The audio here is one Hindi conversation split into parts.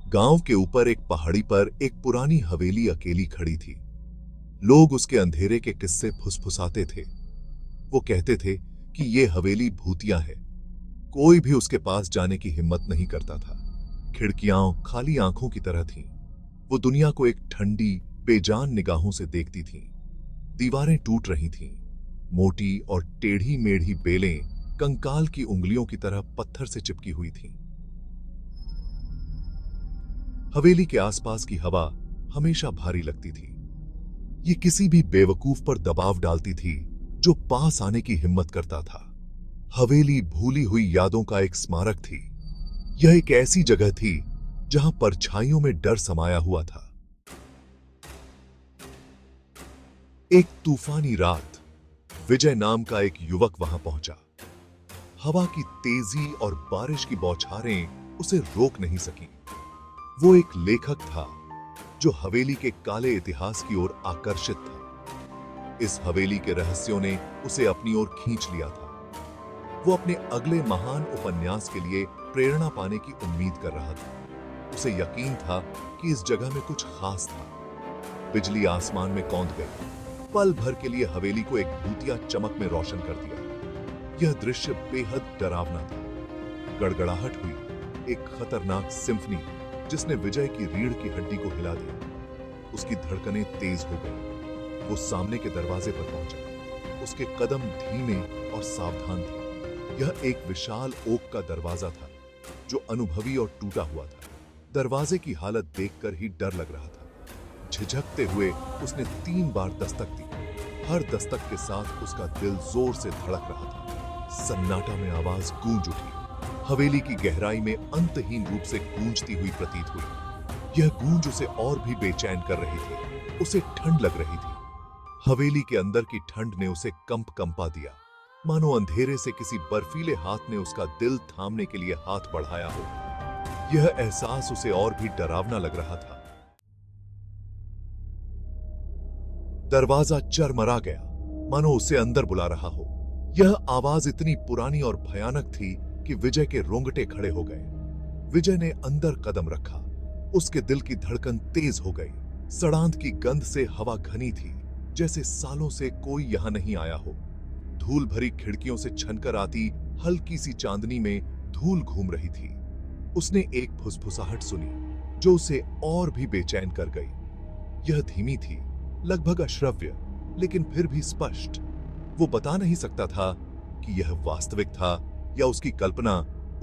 गांव के ऊपर एक पहाड़ी पर एक पुरानी हवेली अकेली खड़ी थी। लोग उसके अंधेरे के किस्से फुसफुसाते थे। वो कहते थे कि ये हवेली भूतिया है। कोई भी उसके पास जाने की हिम्मत नहीं करता था। खिड़कियां खाली आंखों की तरह थीं। वो दुनिया को एक ठंडी, बेजान निगाहों से देखती थीं। दीवारें टूट रही थीं। मोटी और टेढ़ी मेढ़ी बेलें कंकाल की उंगलियों की तरह पत्थर से चिपकी हुई थीं। हवेली के आसपास की हवा हमेशा भारी लगती थी। ये किसी भी बेवकूफ पर दबाव डालती थी जो पास आने की हिम्मत करता था। हवेली भूली हुई यादों का एक स्मारक थी। यह एक ऐसी जगह थी जहां परछाइयों में डर समाया हुआ था। एक तूफानी रात विजय नाम का एक युवक वहां पहुंचा। हवा की तेजी और बारिश की बौछारें उसे रोक नहीं सकी। वो एक लेखक था जो हवेली के काले इतिहास की ओर आकर्षित था। इस हवेली के रहस्यों ने उसे अपनी ओर खींच लिया था। वो अपने अगले महान उपन्यास के लिए प्रेरणा पाने की उम्मीद कर रहा था। उसे यकीन था कि इस जगह में कुछ खास था। बिजली आसमान में कौंध गई। पल भर के लिए हवेली को एक भूतिया चमक में रोशन कर दिया। यह दृश्य बेहद डरावना था। गड़गड़ाहट हुई, एक खतरनाक सिम्फनी जिसने विजय की रीढ़ की हड्डी को हिला दिया। उसकी धड़कनें तेज हो गईं। वो सामने के दरवाजे पर पहुंचा। उसके कदम धीमे और सावधान थे। यह एक विशाल ओक का दरवाजा था जो अनुभवी और टूटा हुआ था। दरवाजे की हालत देखकर ही डर लग रहा था। झिझकते हुए उसने 3 बार दस्तक दी। हर दस्तक के साथ उसका दिल जोर से धड़क रहा था। सन्नाटा में आवाज गूंज उठी। हवेली की गहराई में अंतहीन रूप से गूंजती हुई प्रतीत हुई। यह गूंज उसे और भी बेचैन कर रही थी। उसे ठंड लग रही थी। हवेली के अंदर की ठंड ने उसे कंपा दिया, मानो अंधेरे से किसी बर्फीले हाथ ने उसका दिल थामने के लिए हाथ बढ़ाया हो। यह एहसास उसे और भी डरावना लग रहा था। दरवाजा चरमरा गया, मानो उसे अंदर बुला रहा हो। यह आवाज इतनी पुरानी और भयानक थी कि विजय के रोंगटे खड़े हो गए। विजय ने अंदर कदम रखा। उसके दिल की धड़कन तेज हो गई। सड़ांध की गंध से हवा घनी थी, जैसे सालों से कोई यहां नहीं आया हो। धूल भरी खिड़कियों से छनकर आती हल्की सी चांदनी में धूल घूम रही थी। उसने एक फुसफुसाहट सुनी जो उसे और भी बेचैन कर गई। यह धीमी थी, लगभग अश्रव्य, लेकिन फिर भी स्पष्ट। वो बता नहीं सकता था कि यह वास्तविक था या उसकी कल्पना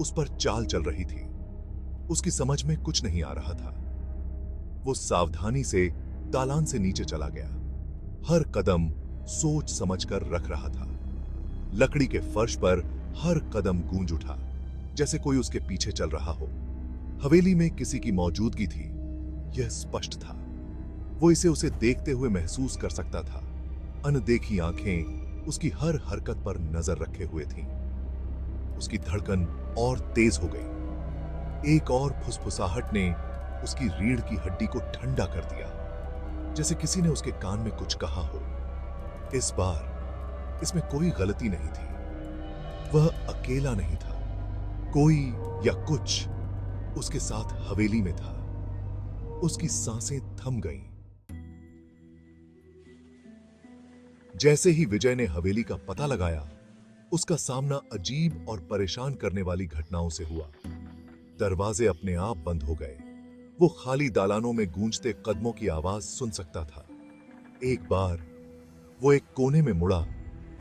उस पर चाल चल रही थी। उसकी समझ में कुछ नहीं आ रहा था। वो सावधानी से दालान से नीचे चला गया। हर कदम सोच समझकर रख रहा था। लकड़ी के फर्श पर हर कदम गूंज उठा, जैसे कोई उसके पीछे चल रहा हो। हवेली में किसी की मौजूदगी थी, यह स्पष्ट था। वो उसे देखते हुए महसूस कर सकता था। अनदेखी आंखें उसकी हर हरकत पर नजर रखे हुए थीं। उसकी धड़कन और तेज हो गई। एक और फुसफुसाहट ने उसकी रीढ़ की हड्डी को ठंडा कर दिया, जैसे किसी ने उसके कान में कुछ कहा हो। इस बार इसमें कोई गलती नहीं थी। वह अकेला नहीं था। कोई या कुछ उसके साथ हवेली में था। उसकी सांसें थम गईं। जैसे ही विजय ने हवेली का पता लगाया, उसका सामना अजीब और परेशान करने वाली घटनाओं से हुआ। दरवाजे अपने आप बंद हो गए। वो खाली दालानों में गूंजते कदमों की आवाज सुन सकता था। एक बार वो एक कोने में मुड़ा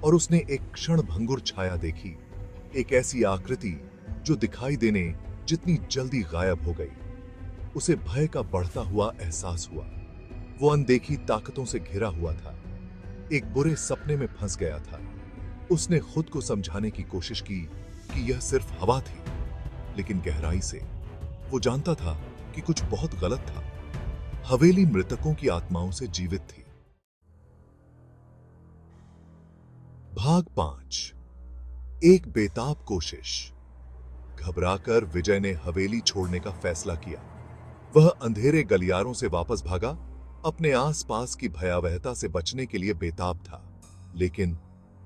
और उसने एक क्षणभंगुर छाया देखी। एक ऐसी आकृति जो दिखाई देने जितनी जल्दी गायब हो गई। उसे भय का बढ़ता हुआ एहसास हुआ। वो अनदेखी ताकतों से घिरा हुआ था। एक बुरे सपने में फंस गया था। उसने खुद को समझाने की कोशिश की कि यह सिर्फ हवा थी, लेकिन गहराई से वो जानता था कि कुछ बहुत गलत था। हवेली मृतकों की आत्माओं से जीवित थी। भाग 5। एक बेताब कोशिश। घबराकर विजय ने हवेली छोड़ने का फैसला किया। वह अंधेरे गलियारों से वापस भागा, अपने आसपास की भयावहता से बचने के लिए बेताब था। लेकिन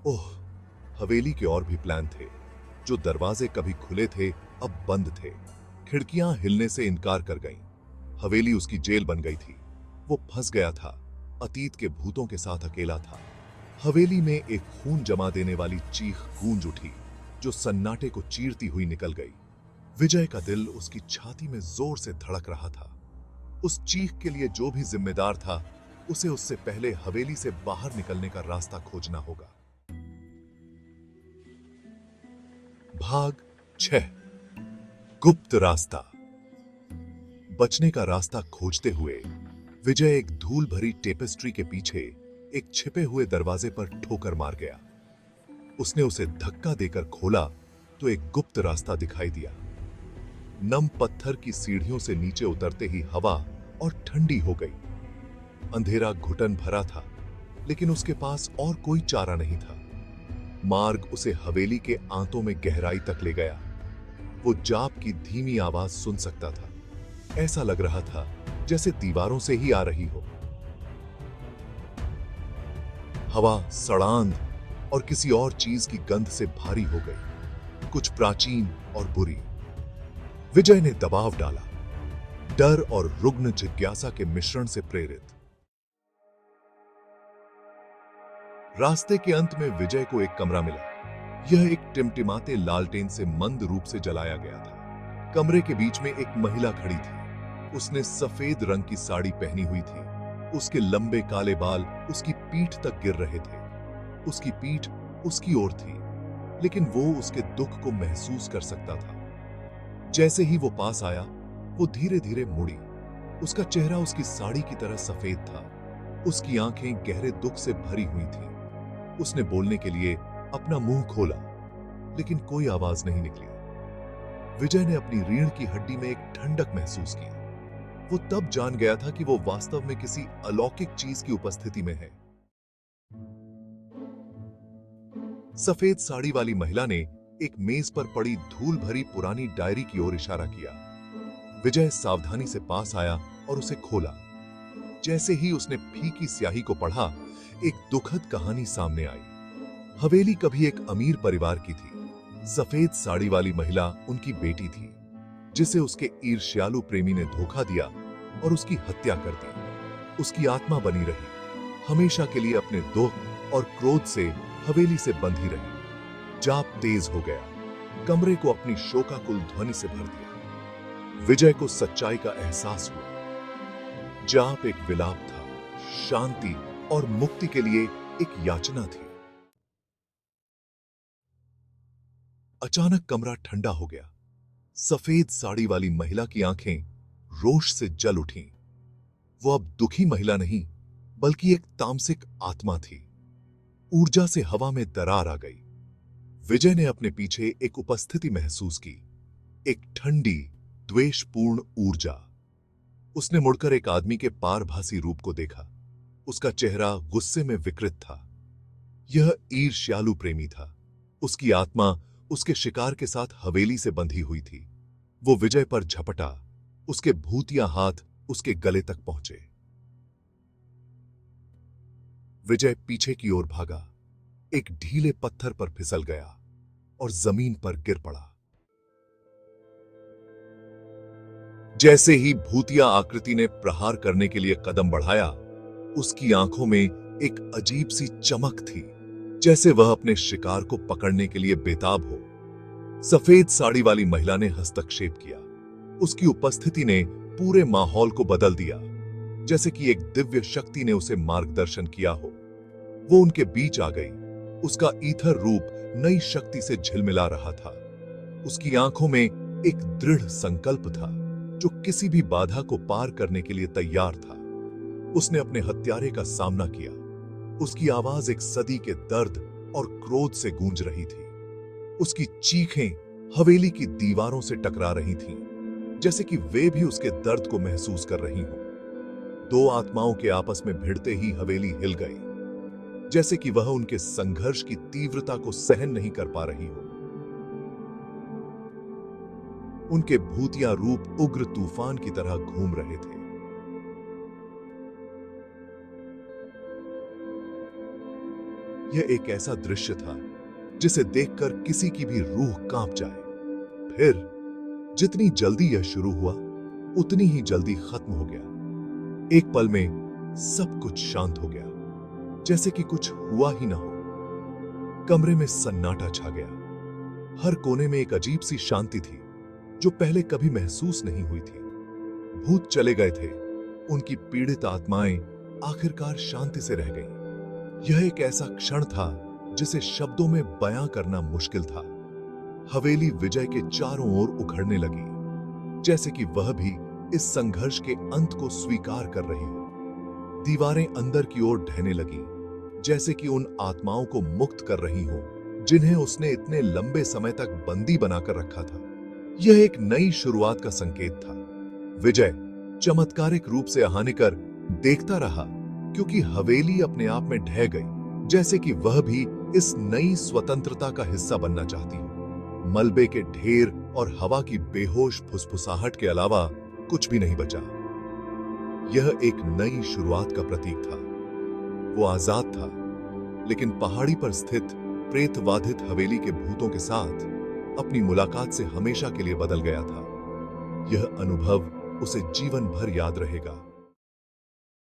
ओह, हवेली के और भी प्लान थे। जो दरवाजे कभी खुले थे अब बंद थे। खिड़कियां हिलने से इनकार कर गईं। हवेली उसकी जेल बन गई थी। वो फंस गया था, अतीत के भूतों के साथ अकेला था। हवेली में एक खून जमा देने वाली चीख गूंज उठी, जो सन्नाटे को चीरती हुई निकल गई। विजय का दिल उसकी छाती में जोर से धड़क रहा था। उस चीख के लिए जो भी जिम्मेदार था, उसे उससे पहले हवेली से बाहर निकलने का रास्ता खोजना होगा। भाग 6। गुप्त रास्ता। बचने का रास्ता खोजते हुए विजय एक धूल भरी टेपेस्ट्री के पीछे एक छिपे हुए दरवाजे पर ठोकर मार गया। उसने उसे धक्का देकर खोला तो एक गुप्त रास्ता दिखाई दिया। नम पत्थर की सीढ़ियों से नीचे उतरते ही हवा और ठंडी हो गई। अंधेरा घुटन भरा था, लेकिन उसके पास और कोई चारा नहीं था। मार्ग उसे हवेली के आंतों में गहराई तक ले गया। वो जाप की धीमी आवाज सुन सकता था। ऐसा लग रहा था जैसे दीवारों से ही आ रही हो। हवा सड़ांध और किसी और चीज की गंध से भारी हो गई, कुछ प्राचीन और बुरी। विजय ने दबाव डाला, डर और रुग्ण जिज्ञासा के मिश्रण से प्रेरित। रास्ते के अंत में विजय को एक कमरा मिला। यह एक टिमटिमाते लालटेन से मंद रूप से जलाया गया था। कमरे के बीच में एक महिला खड़ी थी। उसने सफेद रंग की साड़ी पहनी हुई थी। उसके लंबे काले बाल उसकी पीठ तक गिर रहे थे। उसकी पीठ उसकी ओर थी, लेकिन वो उसके दुख को महसूस कर सकता था। जैसे ही वो पास आया, वो धीरे धीरे मुड़ी। उसका चेहरा उसकी साड़ी की तरह सफेद था। उसकी आंखें गहरे दुख से भरी हुई थीं। उसने बोलने के लिए अपना मुंह खोला, लेकिन कोई आवाज नहीं निकली। विजय ने अपनी रीढ़ की हड्डी में एक ठंडक महसूस की। वो तब जान गया था कि वो वास्तव में किसी अलौकिक चीज की उपस्थिति में है। सफेद साड़ी वाली महिला ने एक मेज पर पड़ी धूल भरी पुरानी डायरी की ओर इशारा किया। विजय सावधानी से पास आया और उसे खोला। जैसे ही उसने फीकी स्याही को पढ़ा, एक दुखद कहानी सामने आई। हवेली कभी एक अमीर परिवार की थी। सफेद साड़ी वाली महिला उनकी बेटी थी, जिसे उसके ईर्ष्यालु प्रेमी ने धोखा दिया और उसकी हत्या कर दी। उसकी आत्मा बनी रही, हमेशा के लिए अपने दुख और क्रोध से हवेली से बंधी रही। जाप तेज हो गया, कमरे को अपनी शोकाकुल ध्वनि से भर दिया। विजय को सच्चाई का एहसास हुआ। जाप एक विलाप था, शांति और मुक्ति के लिए एक याचना थी। अचानक कमरा ठंडा हो गया। सफेद साड़ी वाली महिला की आंखें रोष से जल उठीं। वो अब दुखी महिला नहीं, बल्कि एक तामसिक आत्मा थी। ऊर्जा से हवा में दरार आ गई। विजय ने अपने पीछे एक उपस्थिति महसूस की, एक ठंडी, द्वेषपूर्ण ऊर्जा। उसने मुड़कर एक आदमी के पारभासी रूप को देखा। उसका चेहरा गुस्से में विकृत था। यह ईर्ष्यालु प्रेमी था। उसकी आत्मा उसके शिकार के साथ हवेली से बंधी हुई थी। वो विजय पर झपटा। उसके भूतिया हाथ उसके गले तक पहुंचे। विजय पीछे की ओर भागा, एक ढीले पत्थर पर फिसल गया और जमीन पर गिर पड़ा। जैसे ही भूतिया आकृति ने प्रहार करने के लिए कदम बढ़ाया, उसकी आंखों में एक अजीब सी चमक थी, जैसे वह अपने शिकार को पकड़ने के लिए बेताब हो। सफेद साड़ी वाली महिला ने हस्तक्षेप किया। उसकी उपस्थिति ने पूरे माहौल को बदल दिया, जैसे कि एक दिव्य शक्ति ने उसे मार्गदर्शन किया हो। वो उनके बीच आ गई। उसका ईथर रूप नई शक्ति से झिलमिला रहा था। उसकी आंखों में एक दृढ़ संकल्प था, जो किसी भी बाधा को पार करने के लिए तैयार था। उसने अपने हत्यारे का सामना किया। उसकी आवाज एक सदी के दर्द और क्रोध से गूंज रही थी। उसकी चीखें हवेली की दीवारों से टकरा रही थीं, जैसे कि वे भी उसके दर्द को महसूस कर रही हों। दो आत्माओं के आपस में भिड़ते ही हवेली हिल गई, जैसे कि वह उनके संघर्ष की तीव्रता को सहन नहीं कर पा रही हो। उनके भूतिया रूप उग्र तूफान की तरह घूम रहे थे। यह एक ऐसा दृश्य था जिसे देखकर किसी की भी रूह कांप जाए। फिर जितनी जल्दी यह शुरू हुआ, उतनी ही जल्दी खत्म हो गया। एक पल में सब कुछ शांत हो गया, जैसे कि कुछ हुआ ही ना हो। कमरे में सन्नाटा छा गया। हर कोने में एक अजीब सी शांति थी जो पहले कभी महसूस नहीं हुई थी। भूत चले गए थे, उनकी पीड़ित आत्माएं आखिरकार शांति से रह गईं। यह एक ऐसा क्षण था जिसे शब्दों में बयां करना मुश्किल था। हवेली विजय के चारों ओर उखड़ने लगी, जैसे कि वह भी इस संघर्ष के अंत को स्वीकार कर रही हो। दीवारें अंदर की ओर ढहने लगी, जैसे कि उन आत्माओं को मुक्त कर रही हो जिन्हें उसने इतने लंबे समय तक बंदी बनाकर रखा था। यह एक नई शुरुआत का संकेत था। विजय चमत्कारिक रूप से हानिकर देखता रहा, क्योंकि हवेली अपने आप में ढह गई, जैसे कि वह भी इस नई स्वतंत्रता का हिस्सा बनना चाहती हो। मलबे के ढेर और हवा की बेहोश फुसफुसाहट के अलावा कुछ भी नहीं बचा। यह एक नई शुरुआत का प्रतीक था। वो आजाद था, लेकिन पहाड़ी पर स्थित प्रेतवाधित हवेली के भूतों के साथ अपनी मुलाकात से हमेशा के लिए बदल गया था। यह अनुभव उसे जीवन भर याद रहेगा।